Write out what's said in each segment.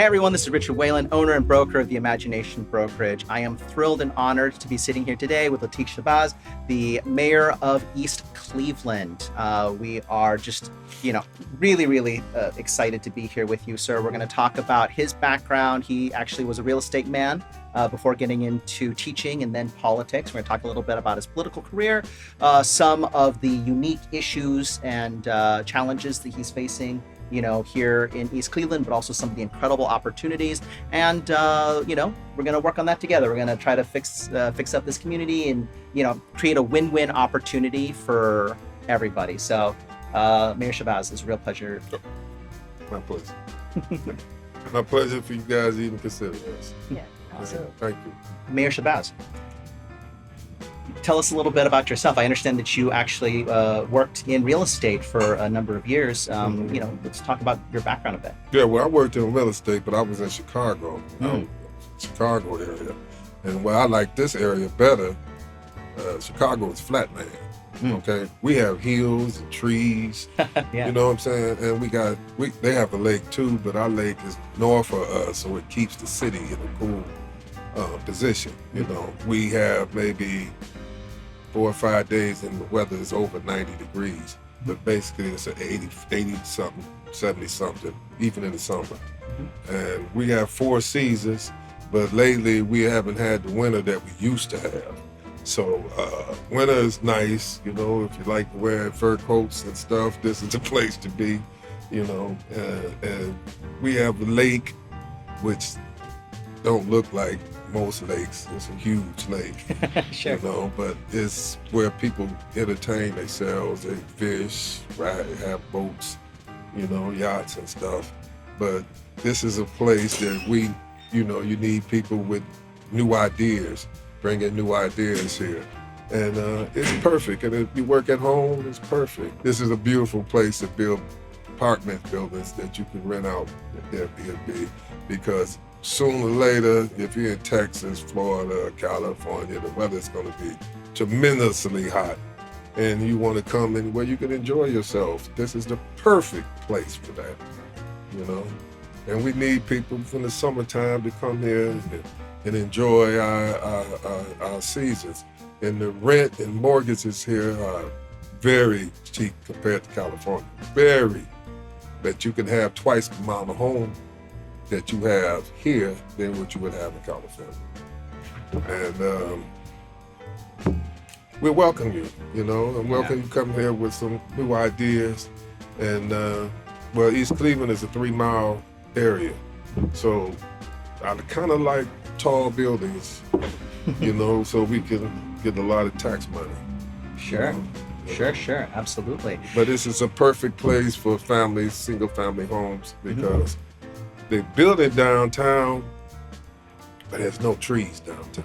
Hey everyone, this is Richard Wayland, owner and broker of the Imagination Brokerage. I am thrilled and honored to be sitting here today with Lateek Shabazz, the mayor of East Cleveland. We are just, really excited to be here with you, sir. We're going to talk about his background. He actually was a real estate man before getting into teaching and then politics. We're going to talk a little bit about his political career, some of the unique issues and challenges that he's facing here in East Cleveland, but also some of the incredible opportunities. And, we're going to work on that together. We're going to try to fix up this community and, create a win-win opportunity for everybody. So, Mayor Shabazz, it's a real pleasure. My pleasure. My pleasure for you guys to even consider us. Yeah, awesome. Thank you. Mayor Shabazz, tell us a little bit about yourself. I understand that you actually worked in real estate for a number of years. Let's talk about your background a bit. Yeah, well, I worked in real estate, but I was in Chicago, Chicago area. And where I like this area better, Chicago is flatland. Okay, we have hills and trees. Yeah. You know what I'm saying? And they have a lake too, but our lake is north of us, so it keeps the city in a cool position. We have maybe 4 or 5 days and the weather is over 90 degrees, but basically it's an 80 something, 70 something, even in the summer. And we have 4 seasons, but lately we haven't had the winter that we used to have. So winter is nice, if you like wearing fur coats and stuff, this is the place to be, and we have a lake, which don't look like most lakes. It's a huge lake, Sure. But it's where people entertain themselves. They fish, ride, have boats, yachts and stuff. But this is a place that you need people with new ideas, bringing new ideas here. And it's perfect. And if you work at home, it's perfect. This is a beautiful place to build apartment buildings that you can rent out at Airbnb, because sooner or later, if you're in Texas, Florida, California, the weather's going to be tremendously hot, and you want to come in where you can enjoy yourself. This is the perfect place for that, And we need people from the summertime to come here and enjoy our seasons. And the rent and mortgages here are very cheap compared to California. Very. That you can have twice the amount of home that you have here than what you would have in California. And we welcome you, and welcome you come here with some new ideas. And East Cleveland is a 3-mile area. So I kind of like tall buildings, so we can get a lot of tax money. Sure. Sure, absolutely. But this is a perfect place for families, single family homes, because they build it downtown, but there's no trees downtown.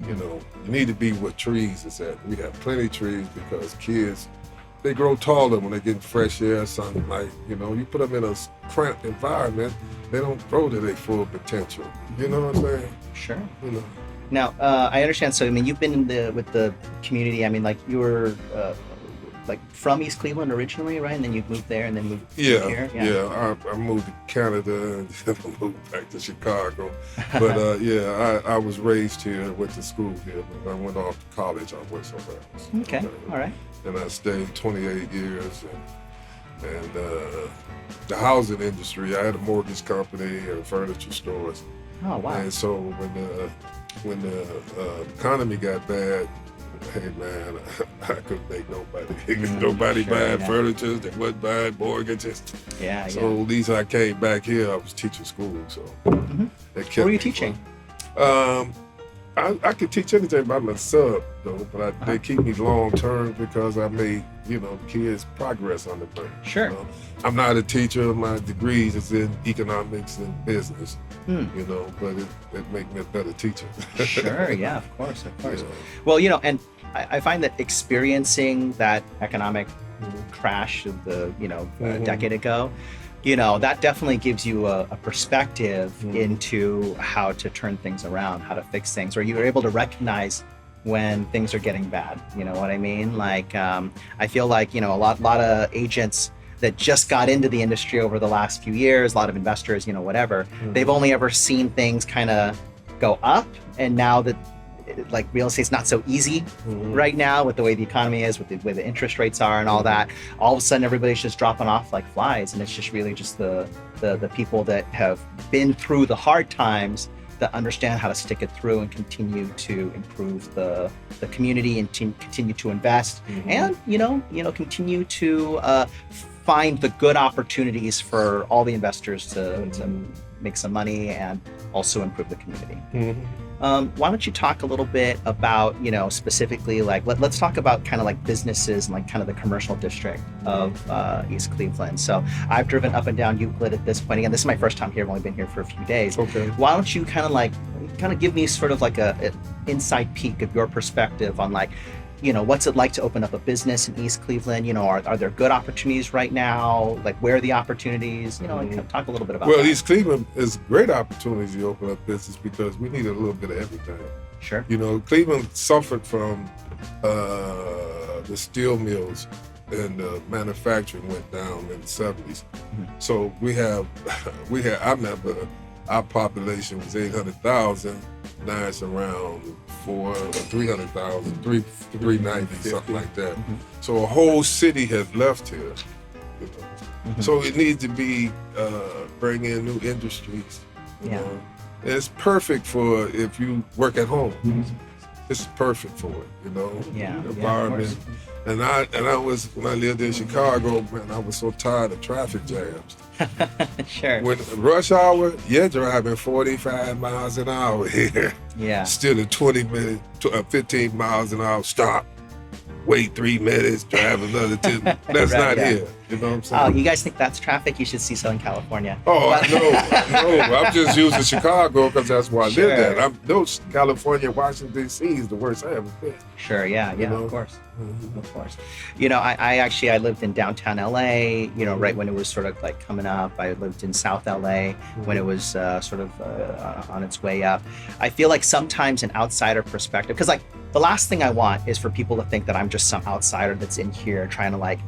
You need to be where trees is at. We have plenty of trees because kids, they grow taller when they get fresh air, sunlight. You put them in a cramped environment, they don't grow to their full potential. You know what I'm saying? Sure. Now, I understand. So, you've been with the community. You were from East Cleveland originally, right? And then you moved there, and then moved here. Yeah. I moved to Canada and then I moved back to Chicago. But I was raised here, went to school here. But I went off to college. I went somewhere else. Okay. All right. And I stayed 28 years. And the housing industry, I had a mortgage company and furniture stores. Oh, wow. And so when the economy got bad, hey man, I couldn't make nobody buying furniture, they wasn't buying mortgages. Yeah. So at least I came back here. I was teaching school, so What were you teaching? I could teach anything by my sub though, but they keep me long term because I made kids progress on the brain. Sure. I'm not a teacher. My degrees is in economics and business. But it makes me a better teacher. Sure. Yeah. Of course. Yeah. Well, and I find that experiencing that economic crash of the a decade ago, that definitely gives you a perspective into how to turn things around, how to fix things, or you're able to recognize when things are getting bad. You know what I mean? I feel like, a lot of agents that just got into the industry over the last few years, a lot of investors, whatever, they've only ever seen things kind of go up. And now that like real estate's not so easy right now with the way the economy is, with the way the interest rates are and all that, all of a sudden everybody's just dropping off like flies. And it's just really just the people that have been through the hard times that understand how to stick it through and continue to improve the community and continue to invest and continue to find the good opportunities for all the investors to make some money and also improve the community. Why don't you talk a little bit about, specifically, like, let's talk about kind of like businesses and like kind of the commercial district of East Cleveland. So I've driven up and down Euclid at this point. Again, this is my first time here. I've only been here for a few days. Okay. Why don't you kind of give me sort of like an inside peek of your perspective on like, what's it like to open up a business in East Cleveland? Are there good opportunities right now? Like, where are the opportunities? Kind of talk a little bit about that. Well, East Cleveland is great opportunity to open up business because we need a little bit of everything. Sure. Cleveland suffered from the steel mills and manufacturing went down in the 70s. So I remember our population was 800,000. Now it's around 300,000, 390, something like that. So a whole city has left here. So it needs to be bring in new industries. You know? It's perfect for if you work at home. It's perfect for it. Environment. And I was, when I lived in Chicago, man, I was so tired of traffic jams. Sure. When rush hour, you're driving 45 miles an hour here. Yeah. Still at 15 miles an hour, stop, wait 3 minutes, drive another 10. That's not here. You know what I'm saying? Oh, you guys think that's traffic? You should see Southern California. Oh, no, I'm just using Chicago because that's where I lived at. California, Washington, D.C. is the worst I ever been. Sure, yeah, of course. Of course. I lived in downtown LA, right when it was sort of like coming up. I lived in South LA when it was sort of on its way up. I feel like sometimes an outsider perspective, because like the last thing I want is for people to think that I'm just some outsider that's in here trying to like,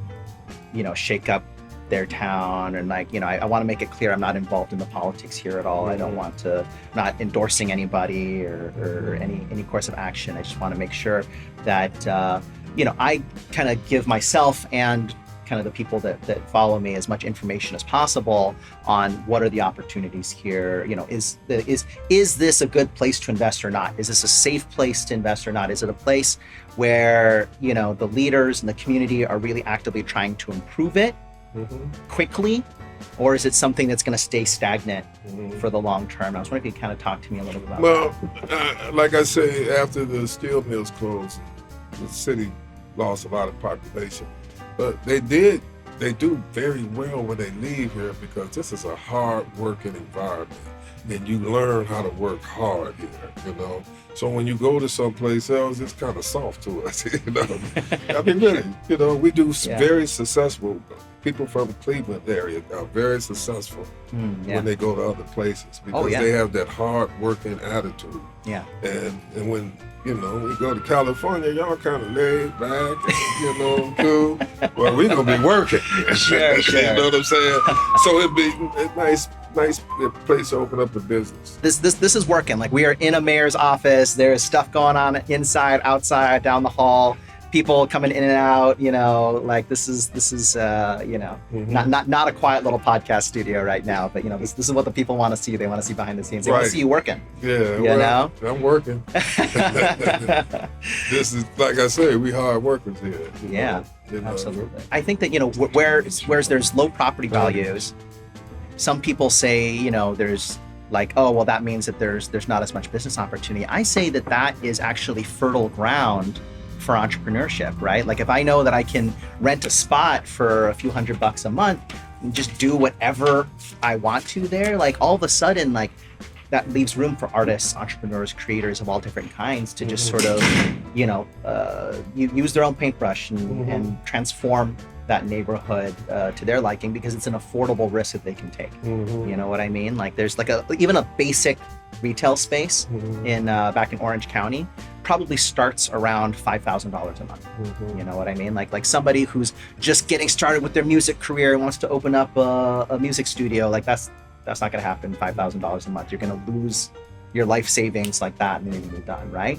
shake up their town. And like, I want to make it clear I'm not involved in the politics here at all. I don't want to, not endorsing anybody or any course of action. I just want to make sure that, I kind of give myself and kind of the people that follow me as much information as possible on what are the opportunities here. Is this a good place to invest or not? Is this a safe place to invest or not? Is it a place where, the leaders and the community are really actively trying to improve it quickly? Or is it something that's going to stay stagnant for the long term? I was wondering if you kind of talk to me a little bit about that. Like I say, after the steel mills closed, the city lost a lot of population. But they do very well when they leave here because this is a hard working environment and you learn how to work hard here, So when you go to someplace else, it's kind of soft to us, I mean, really, we do very successful. People from the Cleveland area are very successful when they go to other places because they have that hard working attitude. Yeah. And when we go to California, y'all kind of laid back, cool. Well, we're gonna be working. Sure. You know what I'm saying? So it'd be a nice place to open up a business. This is working. Like, we are in a mayor's office. There's stuff going on inside, outside, down the hall. People coming in and out. Like this is not a quiet little podcast studio right now. But this is what the people want to see. They want to see behind the scenes. They want to see you working. Yeah, I'm working. This is, like I say, we hard workers here. Absolutely. I think that where there's low property values, some people say there's like, oh well, that means that there's not as much business opportunity. I say that is actually fertile ground for entrepreneurship, right? Like, if I know that I can rent a spot for a few $100 a month and just do whatever I want to there, like all of a sudden, like that leaves room for artists, entrepreneurs, creators of all different kinds to just sort of, use their own paintbrush and transform that neighborhood to their liking because it's an affordable risk that they can take. You know what I mean? Like, there's like even a basic retail space in back in Orange County probably starts around $5,000 a month. You know what I mean? Like somebody who's just getting started with their music career and wants to open up a music studio, like that's not going to happen. $5,000 a month, you're going to lose your life savings like that, and then you're done, right?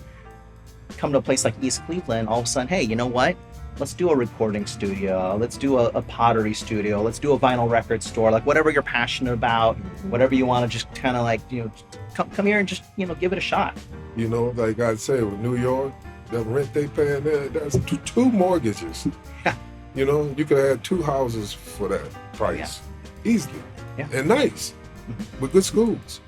Come to a place like East Cleveland, all of a sudden, hey, you know what? Let's do a recording studio. Let's do a pottery studio. Let's do a vinyl record store. Like whatever you're passionate about, whatever you want to just kind of like, you know, come here and just, you know, give it a shot. You know, like I said, with New York, the rent they paying there, that's two mortgages. Yeah. You know, you could have 2 houses for that price, easily, and nice, with good schools.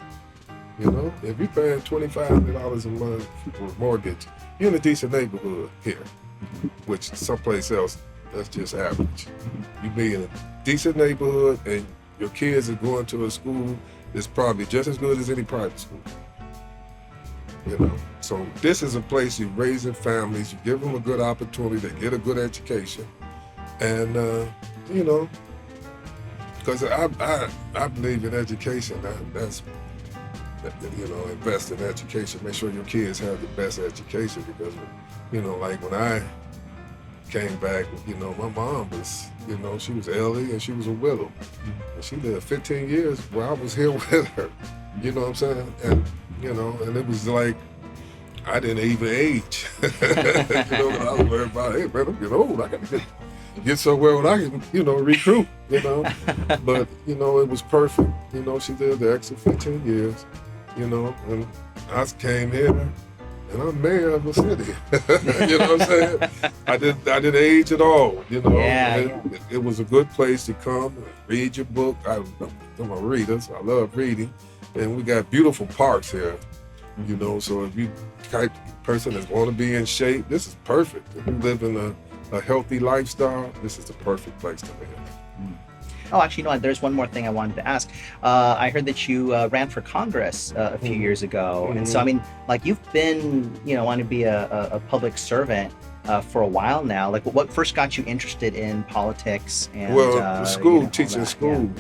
You know, if you're paying $2,500 a month for mortgage, you're in a decent neighborhood here, which someplace else, that's just average. You be in a decent neighborhood and your kids are going to a school that's probably just as good as any private school. You know, so this is a place you're raising families, you give them a good opportunity to get a good education. And, you know, because I believe in education. That's, you know, invest in education. Make sure your kids have the best education, because, you know, like when I came back, you know, my mom was, you know, she was elderly and she was a widow. And she lived 15 years while I was here with her. You know what I'm saying? And, you know, and it was like, I didn't even age. You know, I was worried about, hey, man, I'm getting old. I got to get somewhere where I can, you know, recruit, you know. But, you know, it was perfect. You know, she lived the extra 15 years, you know, and I came here and I'm mayor of the city. You know what I'm saying? I didn't age at all, you know. It was a good place to come, read your book. I'm a reader, so I love reading. And we got beautiful parks here, you know, so if you type of person that want to be in shape, this is perfect. If you live in a healthy lifestyle, this is the perfect place to live. Oh, actually, you know what? There's one more thing I wanted to ask. I heard that you ran for Congress a few years ago. And so, I mean, like you've been, you know, wanting to be a public servant for a while now. Like what first got you interested in politics? And, well, school, you know, teaching school.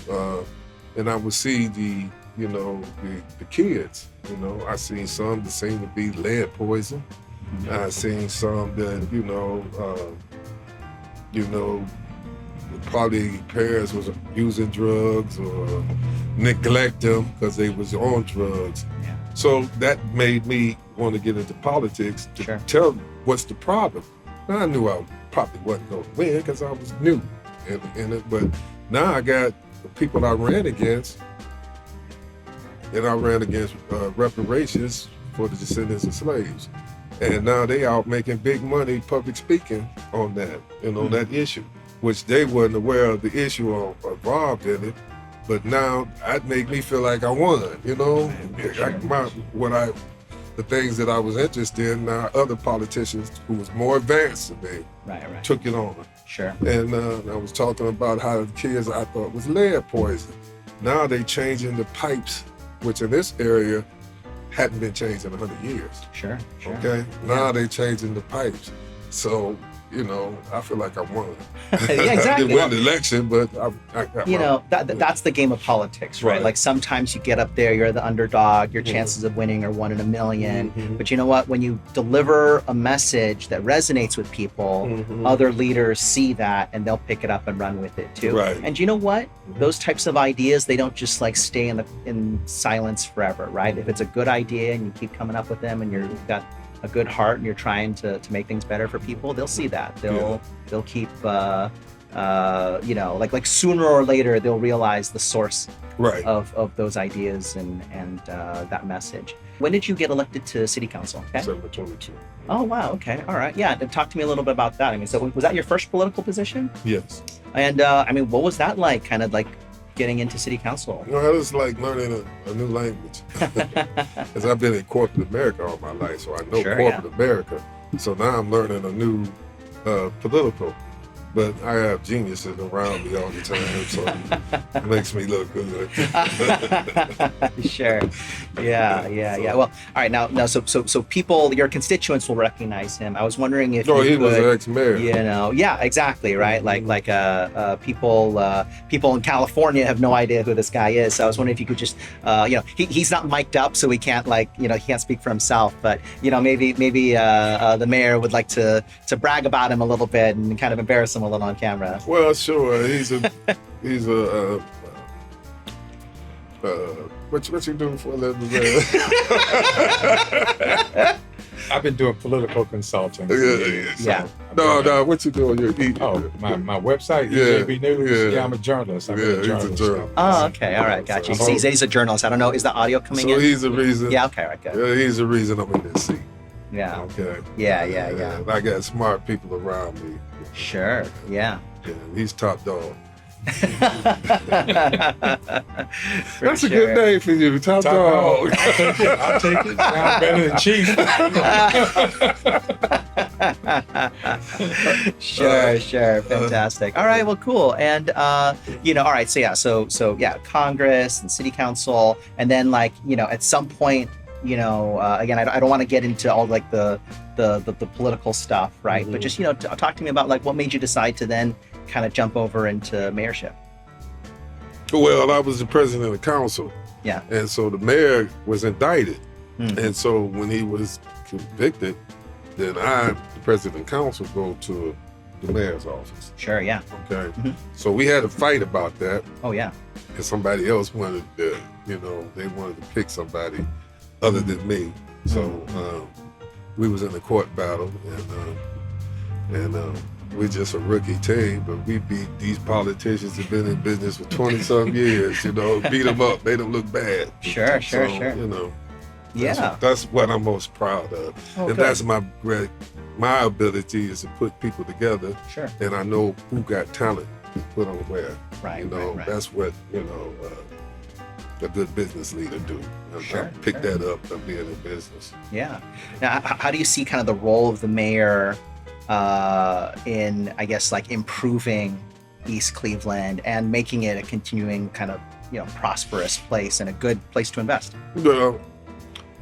And I would see the kids, you know, I seen some that seemed to be lead poison. I seen some that, you know, probably parents was using drugs or neglect them because they was on drugs. So that made me want to get into politics to tell them what's the problem. Now, I knew I probably wasn't going to win because I was new in it, but now I got the people I ran against, and I ran against reparations for the descendants of slaves. And now they out making big money public speaking on that, you know, that issue, which they wasn't aware of the issue or involved in it. But now that make me feel like I won, you know. The things that I was interested in, now other politicians who was more advanced than me took it on. Sure. And I was talking about how the kids I thought was lead poison. Now they changing the pipes, which in this area hadn't been changed in 100 years. Sure. Okay? Now they changing the pipes. So, you know, I feel like I won. Yeah, exactly. I didn't win the election, but I got you know, that's the game of politics, right? Like sometimes you get up there, you're the underdog, your chances of winning are 1 in a million. But you know what? When you deliver a message that resonates with people, other leaders see that and they'll pick it up and run with it too. Right. And you know what? Those types of ideas, they don't just like stay in silence forever, right? If it's a good idea and you keep coming up with them and you've got a good heart and you're trying to make things better for people, they'll see that. They'll keep you know, like sooner or later they'll realize the source of those ideas and that message. When did you get elected to city council? Okay. December 22. Oh wow, okay, all right. Yeah, talk to me a little bit about that. I mean, so was that your first political position? Yes. And I mean, what was that like, kind of like getting into city council? You know, it was like learning a new language. Because I've been in corporate America all my life, so I know corporate America. So now I'm learning a new political. But I have geniuses around me all the time, so it makes me look good. Sure. Yeah. Well, all right. Now, so people, your constituents will recognize him. I was wondering if No, you he was could, an ex-mayor. yeah, exactly, right? People in California have no idea who this guy is. So I was wondering if you could just, he's not mic'd up, so he can't he can't speak for himself. But maybe the mayor would like to brag about him a little bit and kind of embarrass him a little on camera. Well, sure. He's a what you doing for a living, man? I've been doing political consulting. Yeah. No, what you doing? My website, EJB News. Yeah, I'm a journalist. I've been a journalist. Oh, okay. All right. Gotcha. He's a journalist. I don't know. Is the audio coming in? So he's the reason. Yeah. Okay. Right. Good. He's the reason I'm in this seat. Yeah. Okay. Yeah. I got smart people around me. Sure. Yeah. He's top dog. That's a good name for you, top dog. I'll take it. Sounds better than chief. Sure. Fantastic. All right. Well, cool. And all right. So Congress and City Council, and then at some point, again, I don't want to get into all the political stuff, right? Mm-hmm. But just talk to me about what made you decide to then kind of jump over into mayorship. Well, I was the president of the council. Yeah. And so the mayor was indicted. Mm-hmm. And so when he was convicted, then I, the president of the council, go to the mayor's office. Sure, yeah. Okay. Mm-hmm. So we had a fight about that. Oh, yeah. And somebody else wanted to, they wanted to pick somebody other than me. So we was in a court battle, and we're just a rookie team, but we beat these politicians who've been in business for 20-some years, beat them up, made them look bad. Sure. That's what I'm most proud of. Oh, and good. that's my ability is to put people together. Sure. And I know who got talent to put on where. Right. That's what, a good business leader do. Sure. I pick that up of being in business. Yeah. Now, how do you see kind of the role of the mayor in, I guess, improving East Cleveland and making it a continuing kind of, prosperous place and a good place to invest? Well,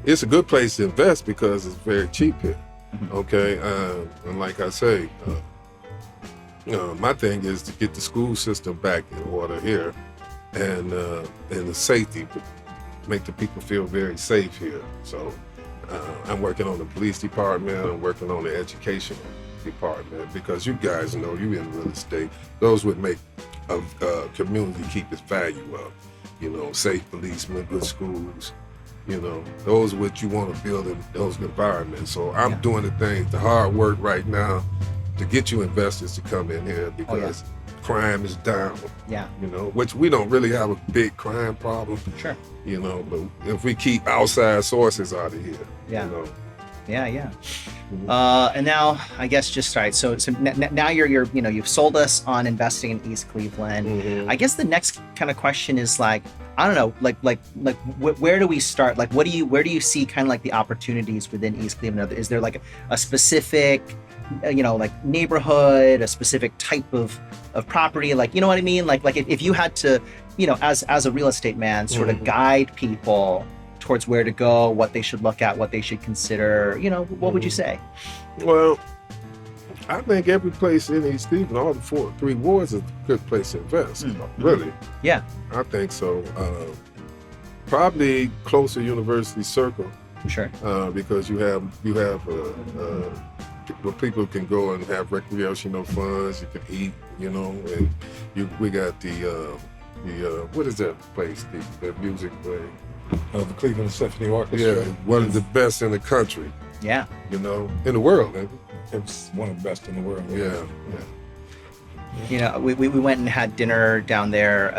it's a good place to invest because it's very cheap here. Mm-hmm. Okay. And like I say, my thing is to get the school system back in order here and the safety, make the people feel very safe here. So I'm working on the police department, I'm working on the educational department, because you guys know, you in real estate, those would make a community keep its value up. Safe policemen, good schools, those what you want to build in those environments. So I'm doing the hard work right now to get you investors to come in here, because crime is down. Yeah. Which we don't really have a big crime problem. Sure. But if we keep outside sources out of here, Yeah. Yeah. Mhm. And now, I guess, just right. So now you've sold us on investing in East Cleveland. Mhm. I guess the next kind of question is I don't know, where do we start? Where do you see kind of the opportunities within East Cleveland? Is there a specific, neighborhood, a specific type of property? You know what I mean? If you had to, as a real estate man, sort of guide people towards where to go, what they should look at, what they should consider, what would you say? Well, I think every place in East Cleveland, all the 3 wards, is a good place to invest. Mm-hmm. Really. Yeah. I think so. Probably close to University Circle, Sure. because you have where people can go and have recreational funds. You can eat, and we got the what is that place? The music place. The Cleveland Symphony Orchestra. Yeah, one of the best in the country. Yeah. In the world. Man. It's one of the best in the world. Yeah. We went and had dinner down there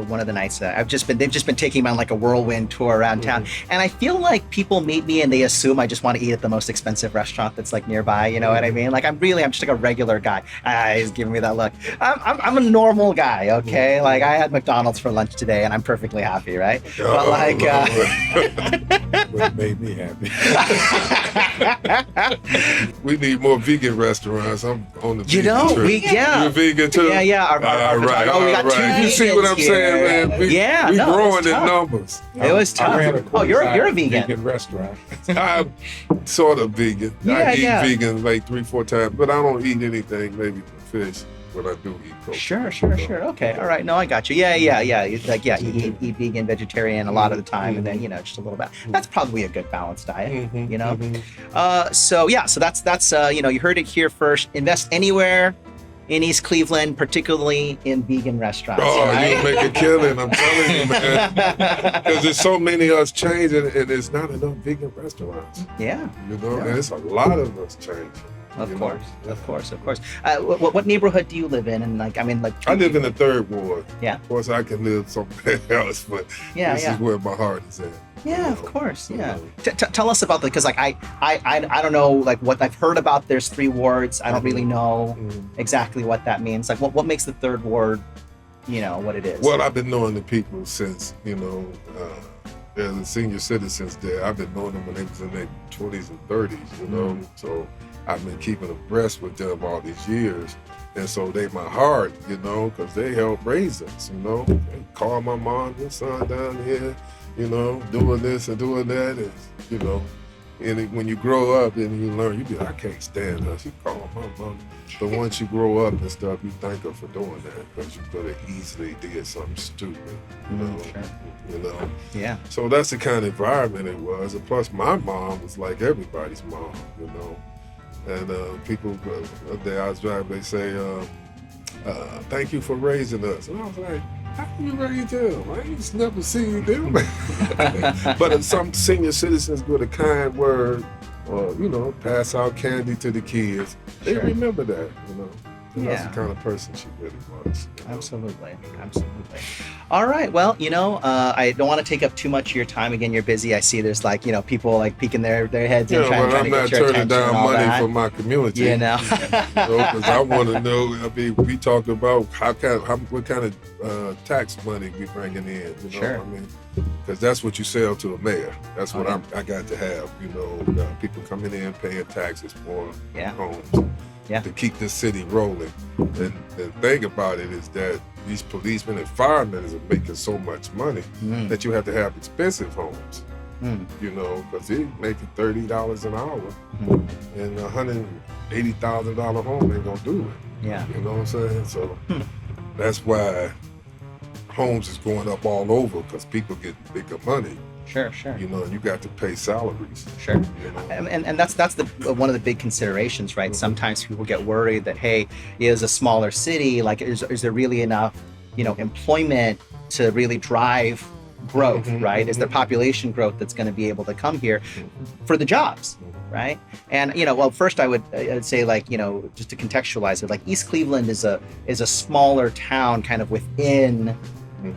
one of the nights. They've just been taking me on a whirlwind tour around town, and I feel like people meet me and they assume I just want to eat at the most expensive restaurant that's nearby. You know what I mean? I'm just a regular guy. He's giving me that look. I'm a normal guy, okay? I had McDonald's for lunch today, and I'm perfectly happy, right? But What made me happy. We need more vegan restaurants. I'm on the vegan trip. You're vegan vegan too? Yeah. All right. We got two You see what I'm saying, man? We growing in numbers. It was tough. Oh, you're a vegan. Vegan restaurant. I'm sort of vegan. I eat Yeah. vegan like 3-4 times, but I don't eat anything, maybe fish, when I do eat protein. Sure. Okay. All right. No, I got you. Yeah. You eat vegan, vegetarian a lot of the time, and then, just a little bit. That's probably a good balanced diet, So that's you heard it here first. Invest anywhere in East Cleveland, particularly in vegan restaurants. Oh, right? you make a killing, I'm telling you, man. Because there's so many of us changing, and there's not enough vegan restaurants. Yeah. And it's a lot of us changing. Of course. What neighborhood do you live in? And I live in the 3rd ward. Yeah. Of course, I can live somewhere else, but this is where my heart is at. Yeah, of course. Yeah. Tell us about because I don't know what I've heard about. There's 3 wards. I don't really know exactly what that means. What makes the 3rd ward, what it is? Well, I've been knowing the people since as a senior citizens there. I've been knowing them when they was in their 20s and 30s. So I've been keeping abreast with them all these years. And so they my heart, because they helped raise us, They call my mom, your son down here, doing this and doing that. And, and when you grow up and you learn, you be like, I can't stand her. She call my mom. But once you grow up and stuff, you thank her for doing that because you could have easily did something stupid, Sure. Yeah. So that's the kind of environment it was. And plus my mom was like everybody's mom, And people, the I was driving, they say, thank you for raising us. And I was like, how do you raise them? I ain't never seen them. But if some senior citizens with a kind word or, pass out candy to the kids, they remember that, And that's the kind of person she really was. Absolutely. All right. Well, I don't want to take up too much of your time. Again, you're busy. I see there's people peeking their heads in trying to get your attention. I'm not turning down money for my community. Because I want to know. We talked about what kind of tax money we bringing in. Sure. Because that's what you sell to a mayor. That's what I got to have. People coming in paying taxes for homes. Yeah. To keep this city rolling. And the thing about it is that these policemen and firemen are making so much money that you have to have expensive homes. Because they're making $30 an hour and a $180,000 home ain't gonna do it. Yeah. You know what I'm saying? So that's why homes is going up all over because people get bigger money. Sure. You got to pay salaries. Sure. And that's one of the big considerations, right? Sometimes people get worried that, hey, is a smaller city, is there really enough, employment to really drive growth, right? Is there population growth that's going to be able to come here for the jobs, right? And, first I'd say just to contextualize it, East Cleveland is a smaller town kind of within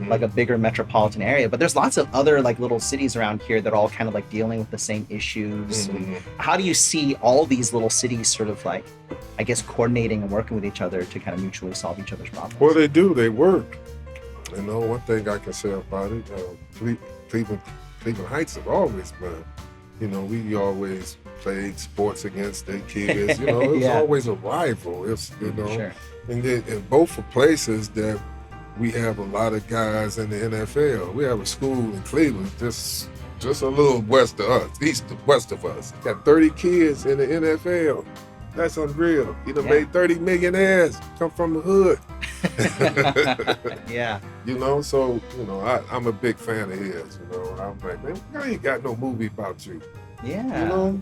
like a bigger metropolitan area, but there's lots of other little cities around here that are all kind of dealing with the same issues. How do you see all these little cities sort of coordinating and working with each other to kind of mutually solve each other's problems? Well, they do. They work. One thing I can say about it, Cleveland Heights have always been, we always played sports against their kids. It was always a rival. Sure. And then in both places that we have a lot of guys in the NFL. We have a school in Cleveland, just a little west of us, west of us. Got 30 kids in the NFL. That's unreal. Made 30 millionaires come from the hood. Yeah. So, I'm a big fan of his. I'm like, man, I ain't got no movie about you. Yeah.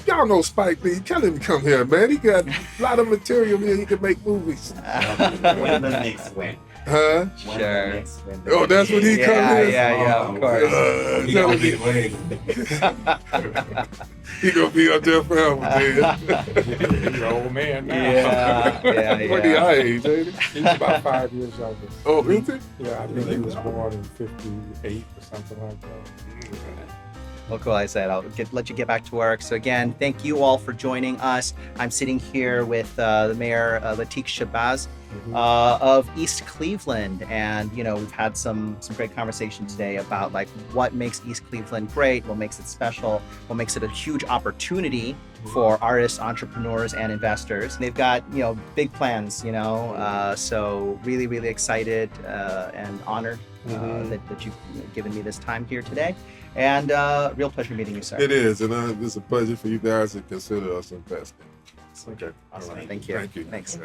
Y'all know Spike Lee. Tell him to come here, man. He got a lot of material here. He can make movies. When the Knicks win. Huh? Sure. Oh, that's what he come here? Yeah, of course. He gonna be waiting. He gonna be up there forever, man. He's an old man now. Yeah. What the age, ain't He's about 5 years younger. Oh, is he? Yeah, I think he was born in 58 or something like that. Well, cool. I said I'll let you get back to work. So again, thank you all for joining us. I'm sitting here with the Mayor, Lateek Shabazz, of East Cleveland. And, you know, we've had some great conversation today about like what makes East Cleveland great, what makes it special, what makes it a huge opportunity for artists, entrepreneurs, and investors. They've got, you know, big plans, you know, so really, really excited and honored that you've given me this time here today. And real pleasure meeting you, sir. It is, and it's a pleasure for you guys to consider us investing. Okay. Awesome. Thank you. Thank you. Thanks.